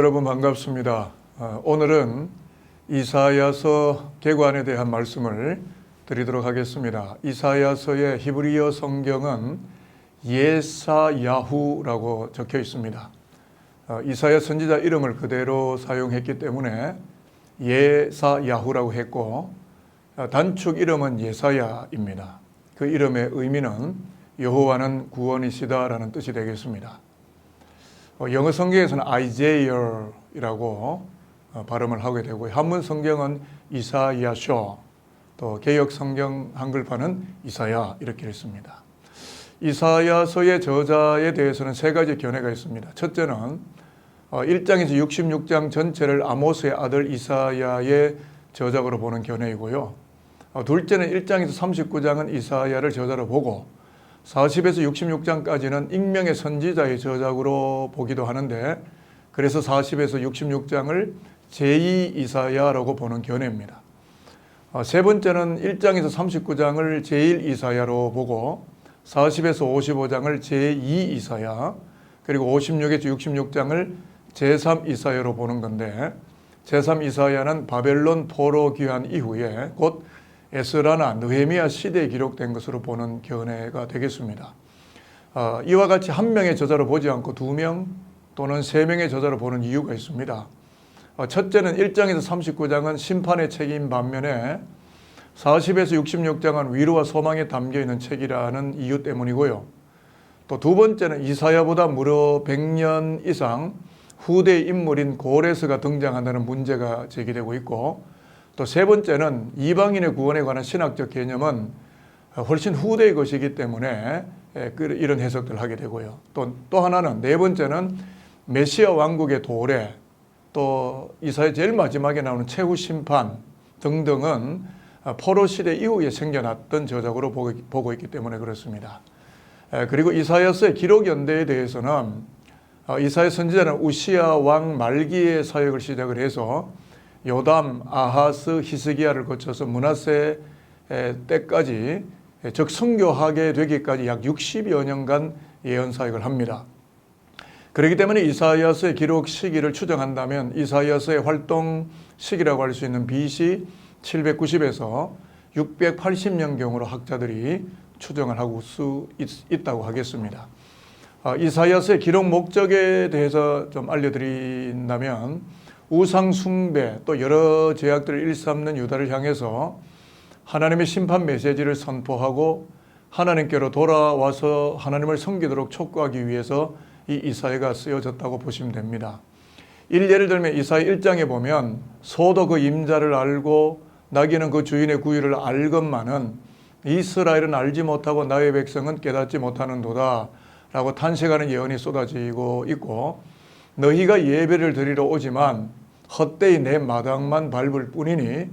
여러분 반갑습니다. 오늘은 이사야서 개관에 대한 말씀을 드리도록 하겠습니다. 이사야서의 히브리어 성경은 예사야후라고 적혀 있습니다. 이사야 선지자 이름을 그대로 사용했기 때문에 예사야후라고 했고, 단축 이름은 예사야입니다. 그 이름의 의미는 여호와는 구원이시다라는 뜻이 되겠습니다. 영어 성경에서는 Isaiah이라고 발음을 하게 되고요. 한문 성경은 이사야쇼, 또 개역 성경 한글판은 이사야 이렇게 했습니다. 이사야서의 저자에 대해서는 세 가지 견해가 있습니다. 첫째는 1장에서 66장 전체를 아모스의 아들 이사야의 저작으로 보는 견해이고요. 둘째는 1장에서 39장은 이사야를 저자로 보고 40에서 66장까지는 익명의 선지자의 저작으로 보기도 하는데, 그래서 40에서 66장을 제2 이사야라고 보는 견해입니다. 세 번째는 1장에서 39장을 제1 이사야로 보고 40에서 55장을 제2 이사야, 그리고 56에서 66장을 제3 이사야로 보는 건데, 제3 이사야는 바벨론 포로 귀환 이후에 곧 에스라나 느헤미야 시대에 기록된 것으로 보는 견해가 되겠습니다. 이와 같이 한 명의 저자로 보지 않고 두 명 또는 세 명의 저자로 보는 이유가 있습니다. 첫째는 1장에서 39장은 심판의 책임 반면에 40에서 66장은 위로와 소망에 담겨있는 책이라는 이유 때문이고요. 또 두 번째는 이사야보다 무려 100년 이상 후대의 인물인 고레스가 등장한다는 문제가 제기되고 있고, 또 세 번째는 이방인의 구원에 관한 신학적 개념은 훨씬 후대의 것이기 때문에 이런 해석들을 하게 되고요. 또 하나는, 네 번째는 메시아 왕국의 도래, 또 이사야 제일 마지막에 나오는 최후 심판 등등은 포로 시대 이후에 생겨났던 저작으로 보고 있기 때문에 그렇습니다. 그리고 이사야서의 기록 연대에 대해서는 이사야 선지자는 우시야 왕 말기의 사역을 시작을 해서 요담, 아하스, 히스기야를 거쳐서 므낫세 때까지, 즉 순교하게 되기까지 약 60여 년간 예언 사역을 합니다. 그렇기 때문에 이사야서의 기록 시기를 추정한다면 이사야서의 활동 시기라고 할 수 있는 BC 790에서 680년경으로 학자들이 추정을 할 수 있다고 하겠습니다. 이사야서의 기록 목적에 대해서 좀 알려드린다면, 우상 숭배 또 여러 죄악들을 일삼는 유다를 향해서 하나님의 심판 메시지를 선포하고 하나님께로 돌아와서 하나님을 섬기도록 촉구하기 위해서 이 이사야가 쓰여졌다고 보시면 됩니다. 예를 들면 이사야 1장에 보면 소도 그 임자를 알고 나귀는 그 주인의 구유를 알건만은 이스라엘은 알지 못하고 나의 백성은 깨닫지 못하는도다 라고 탄식하는 예언이 쏟아지고 있고, 너희가 예배를 드리러 오지만 헛되이 내 마당만 밟을 뿐이니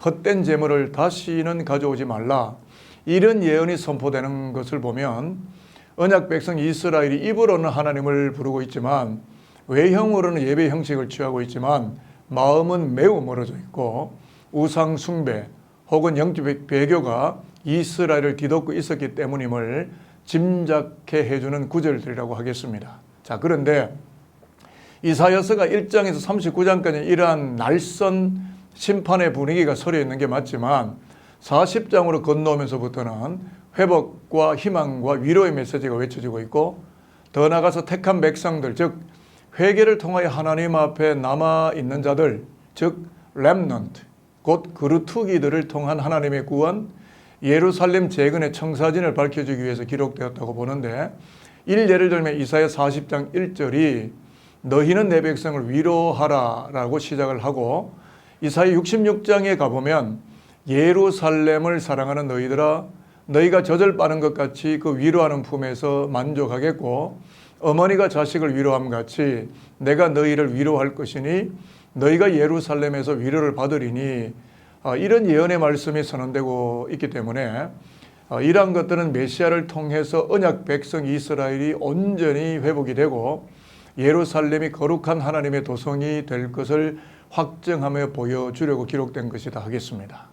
헛된 재물을 다시는 가져오지 말라, 이런 예언이 선포되는 것을 보면 언약 백성 이스라엘이 입으로는 하나님을 부르고 있지만 외형으로는 예배 형식을 취하고 있지만 마음은 매우 멀어져 있고 우상 숭배 혹은 영적 배교가 이스라엘을 뒤덮고 있었기 때문임을 짐작해 해주는 구절들이라고 하겠습니다. 자, 그런데 이사야서가 1장에서 39장까지 이러한 날선 심판의 분위기가 서려 있는 게 맞지만 40장으로 건너오면서부터는 회복과 희망과 위로의 메시지가 외쳐지고 있고, 더 나아가서 택한 백성들, 즉 회개를 통하여 하나님 앞에 남아있는 자들, 즉 렘넌트, 곧 그루터기들을 통한 하나님의 구원, 예루살렘 재건의 청사진을 밝혀주기 위해서 기록되었다고 보는데, 예를 들면 이사야 40장 1절이 너희는 내 백성을 위로하라 라고 시작을 하고, 이사야 66장에 가보면 예루살렘을 사랑하는 너희들아, 너희가 젖을 빠는 것 같이 그 위로하는 품에서 만족하겠고 어머니가 자식을 위로함 같이 내가 너희를 위로할 것이니 너희가 예루살렘에서 위로를 받으리니, 이런 예언의 말씀이 선언되고 있기 때문에 이러한 것들은 메시아를 통해서 언약 백성 이스라엘이 온전히 회복이 되고 예루살렘이 거룩한 하나님의 도성이 될 것을 확증하며 보여주려고 기록된 것이다 하겠습니다.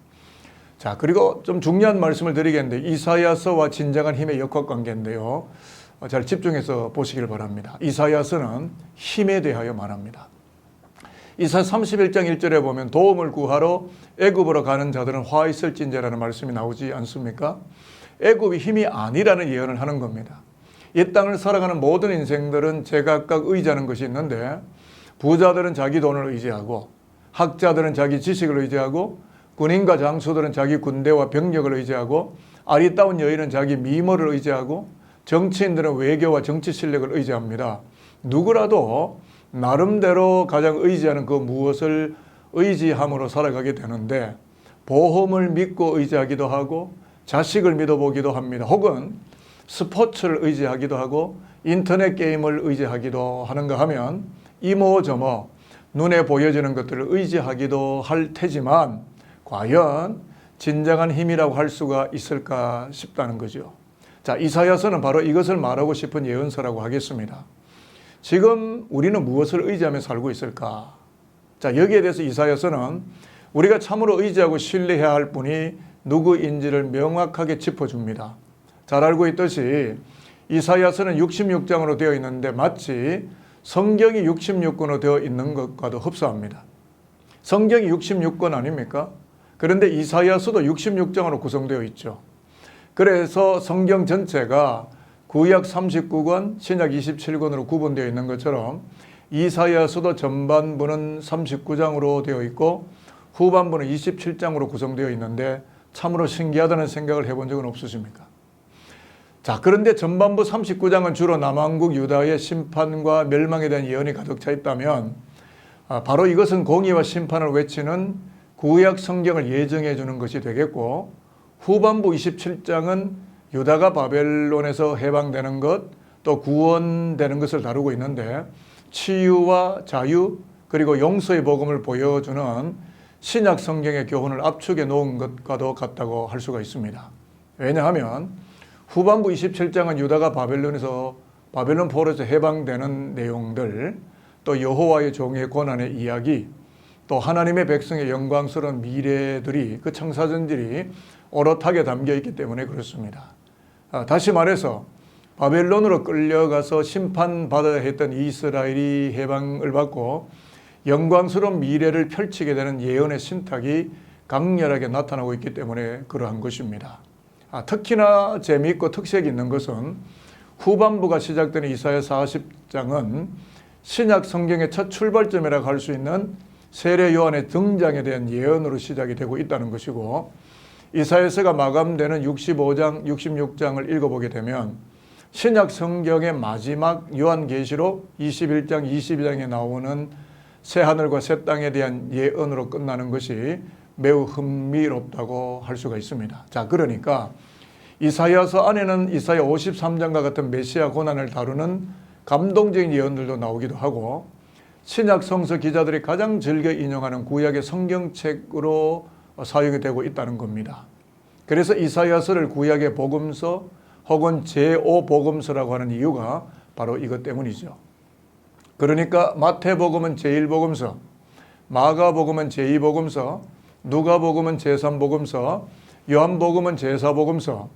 자, 그리고 좀 중요한 말씀을 드리겠는데, 이사야서와 진정한 힘의 역학관계인데요. 잘 집중해서 보시길 바랍니다. 이사야서는 힘에 대하여 말합니다. 이사야 31장 1절에 보면 도움을 구하러 애굽으로 가는 자들은 화 있을진저라는 말씀이 나오지 않습니까? 애굽이 힘이 아니라는 예언을 하는 겁니다. 이 땅을 살아가는 모든 인생들은 제각각 의지하는 것이 있는데 부자들은 자기 돈을 의지하고 학자들은 자기 지식을 의지하고 군인과 장수들은 자기 군대와 병력을 의지하고 아리따운 여인은 자기 미모를 의지하고 정치인들은 외교와 정치 실력을 의지합니다. 누구라도 나름대로 가장 의지하는 그 무엇을 의지함으로 살아가게 되는데 보험을 믿고 의지하기도 하고 자식을 믿어보기도 합니다. 혹은 스포츠를 의지하기도 하고 인터넷 게임을 의지하기도 하는가 하면 이모저모 눈에 보여지는 것들을 의지하기도 할 테지만 과연 진정한 힘이라고 할 수가 있을까 싶다는 거죠. 자, 이사야서는 바로 이것을 말하고 싶은 예언서라고 하겠습니다. 지금 우리는 무엇을 의지하며 살고 있을까? 자, 여기에 대해서 이사야서는 우리가 참으로 의지하고 신뢰해야 할 분이 누구인지를 명확하게 짚어줍니다. 잘 알고 있듯이 이사야서는 66장으로 되어 있는데 마치 성경이 66권으로 되어 있는 것과도 흡사합니다. 성경이 66권 아닙니까? 그런데 이사야서도 66장으로 구성되어 있죠. 그래서 성경 전체가 구약 39권, 신약 27권으로 구분되어 있는 것처럼 이사야서도 전반부는 39장으로 되어 있고 후반부는 27장으로 구성되어 있는데 참으로 신기하다는 생각을 해본 적은 없으십니까? 자, 그런데 전반부 39장은 주로 남왕국 유다의 심판과 멸망에 대한 예언이 가득 차 있다면 바로 이것은 공의와 심판을 외치는 구약 성경을 예정해 주는 것이 되겠고 후반부 27장은 유다가 바벨론에서 해방되는 것, 또 구원되는 것을 다루고 있는데 치유와 자유 그리고 용서의 복음을 보여주는 신약 성경의 교훈을 압축해 놓은 것과도 같다고 할 수가 있습니다. 왜냐하면 후반부 27장은 유다가 바벨론 포로에서 해방되는 내용들, 또 여호와의 종의 고난의 이야기, 또 하나님의 백성의 영광스러운 미래들이 그 청사전들이 오롯하게 담겨 있기 때문에 그렇습니다. 다시 말해서 바벨론으로 끌려가서 심판받아야 했던 이스라엘이 해방을 받고 영광스러운 미래를 펼치게 되는 예언의 신탁이 강렬하게 나타나고 있기 때문에 그러한 것입니다. 특히나 재미있고 특색이 있는 것은 후반부가 시작되는 이사야 40장은 신약 성경의 첫 출발점이라고 할 수 있는 세례 요한의 등장에 대한 예언으로 시작이 되고 있다는 것이고 이사야서가 마감되는 65장, 66장을 읽어보게 되면 신약 성경의 마지막 요한계시록 21장, 22장에 나오는 새하늘과 새 땅에 대한 예언으로 끝나는 것이 매우 흥미롭다고 할 수가 있습니다. 자, 그러니까 이사야서 안에는 이사야 53장과 같은 메시아 고난을 다루는 감동적인 예언들도 나오기도 하고 신약 성서 기자들이 가장 즐겨 인용하는 구약의 성경책으로 사용이 되고 있다는 겁니다. 그래서 이사야서를 구약의 복음서 혹은 제5복음서라고 하는 이유가 바로 이것 때문이죠. 그러니까 마태복음은 제1복음서, 마가복음은 제2복음서, 누가복음은 제3복음서, 요한복음은 제4복음서,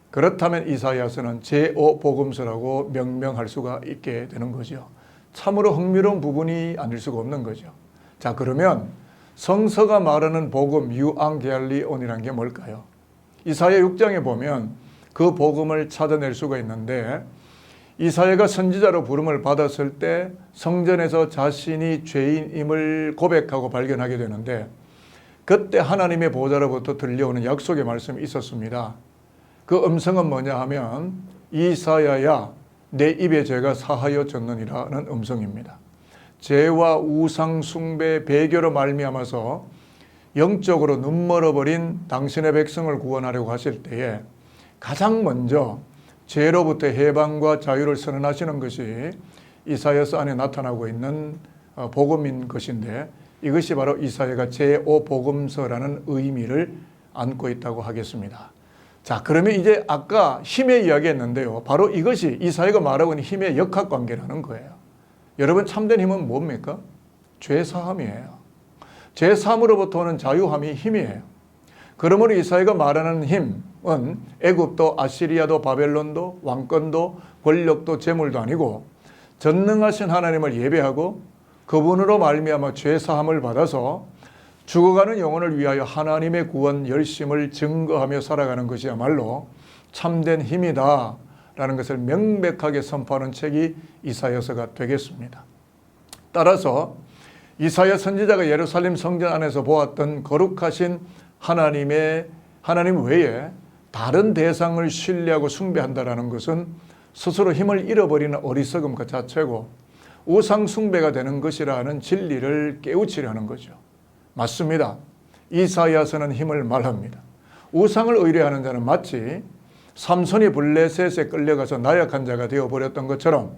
그렇다면 이사야서는 제5복음서라고 명명할 수가 있게 되는 거죠. 참으로 흥미로운 부분이 아닐 수가 없는 거죠. 자, 그러면 성서가 말하는 복음, 유앙겔리온이라는 게 뭘까요? 이사야 6장에 보면 그 복음을 찾아낼 수가 있는데 이사야가 선지자로 부름을 받았을 때 성전에서 자신이 죄인임을 고백하고 발견하게 되는데 그때 하나님의 보좌로부터 들려오는 약속의 말씀이 있었습니다. 그 음성은 뭐냐 하면 이사야야 내 입의 죄가 사하여졌느니라는 음성입니다. 죄와 우상 숭배 배교로 말미암아서 영적으로 눈멀어버린 당신의 백성을 구원하려고 하실 때에 가장 먼저 죄로부터 해방과 자유를 선언하시는 것이 이사야서 안에 나타나고 있는 복음인 것인데 이것이 바로 이사야가 제5복음서라는 의미를 안고 있다고 하겠습니다. 자, 그러면 이제 아까 힘의 이야기 했는데요. 바로 이것이 이사야가 말하고 있는 힘의 역학관계라는 거예요. 여러분, 참된 힘은 뭡니까? 죄사함이에요. 죄사함으로부터 오는 자유함이 힘이에요. 그러므로 이사야가 말하는 힘은 애굽도 아시리아도 바벨론도 왕권도 권력도 재물도 아니고 전능하신 하나님을 예배하고 그분으로 말미암아 죄 사함을 받아서 죽어가는 영혼을 위하여 하나님의 구원 열심을 증거하며 살아가는 것이야말로 참된 힘이다 라는 것을 명백하게 선포하는 책이 이사야서가 되겠습니다. 따라서 이사야 선지자가 예루살렘 성전 안에서 보았던 거룩하신 하나님 외에 다른 대상을 신뢰하고 숭배한다라는 것은 스스로 힘을 잃어버리는 어리석음 그 자체고 우상 숭배가 되는 것이라는 진리를 깨우치려 하는 거죠. 맞습니다. 이사야서는 힘을 말합니다. 우상을 의뢰하는 자는 마치 삼손이 블레셋에 끌려가서 나약한 자가 되어버렸던 것처럼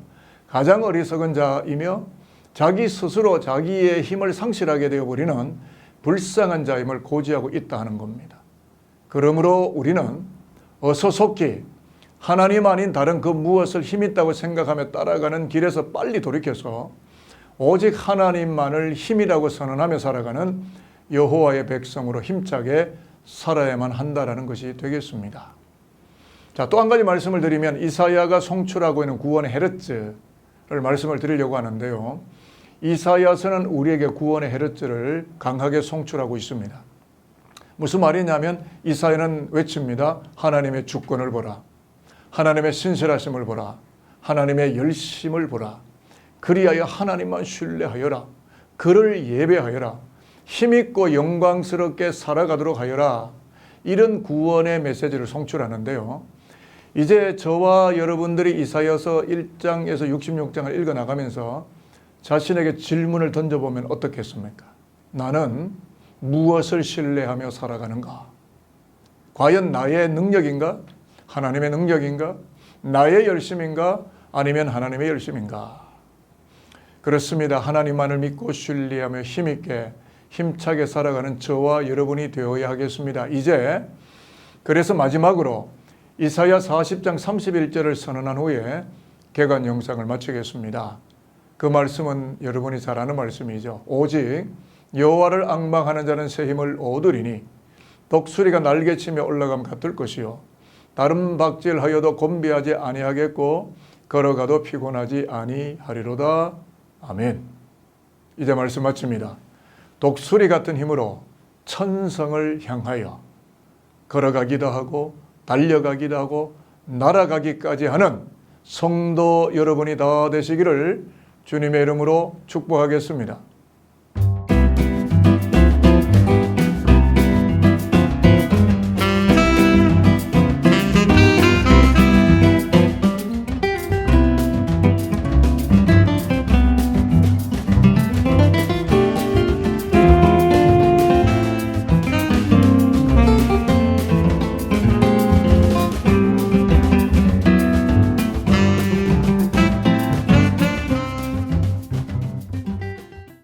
가장 어리석은 자이며 자기 스스로 자기의 힘을 상실하게 되어버리는 불쌍한 자임을 고지하고 있다 하는 겁니다. 그러므로 우리는 어서 속히 하나님 아닌 다른 그 무엇을 힘있다고 생각하며 따라가는 길에서 빨리 돌이켜서 오직 하나님만을 힘이라고 선언하며 살아가는 여호와의 백성으로 힘차게 살아야만 한다라는 것이 되겠습니다. 자, 또 한 가지 말씀을 드리면 이사야가 송출하고 있는 구원의 헤르츠를 말씀을 드리려고 하는데요. 이사야서는 우리에게 구원의 헤르츠를 강하게 송출하고 있습니다. 무슨 말이냐면 이사야는 외칩니다. 하나님의 주권을 보라. 하나님의 신실하심을 보라. 하나님의 열심을 보라. 그리하여 하나님만 신뢰하여라. 그를 예배하여라. 힘있고 영광스럽게 살아가도록 하여라. 이런 구원의 메시지를 송출하는데요. 이제 저와 여러분들이 이사야서 1장에서 66장을 읽어나가면서 자신에게 질문을 던져보면 어떻겠습니까? 나는 무엇을 신뢰하며 살아가는가? 과연 나의 능력인가? 하나님의 능력인가? 나의 열심인가? 아니면 하나님의 열심인가? 그렇습니다. 하나님만을 믿고 신뢰하며 힘있게 힘차게 살아가는 저와 여러분이 되어야 하겠습니다. 이제 그래서 마지막으로 이사야 40장 31절을 선언한 후에 개관 영상을 마치겠습니다. 그 말씀은 여러분이 잘 아는 말씀이죠. 오직 여호와를 앙망하는 자는 새 힘을 얻으리니 독수리가 날개치며 올라감 같을 것이요 다른 박질하여도 곤비하지 아니하겠고 걸어가도 피곤하지 아니하리로다. 아멘. 이제 말씀 마칩니다. 독수리 같은 힘으로 천성을 향하여 걸어가기도 하고 달려가기도 하고 날아가기까지 하는 성도 여러분이 다 되시기를 주님의 이름으로 축복하겠습니다.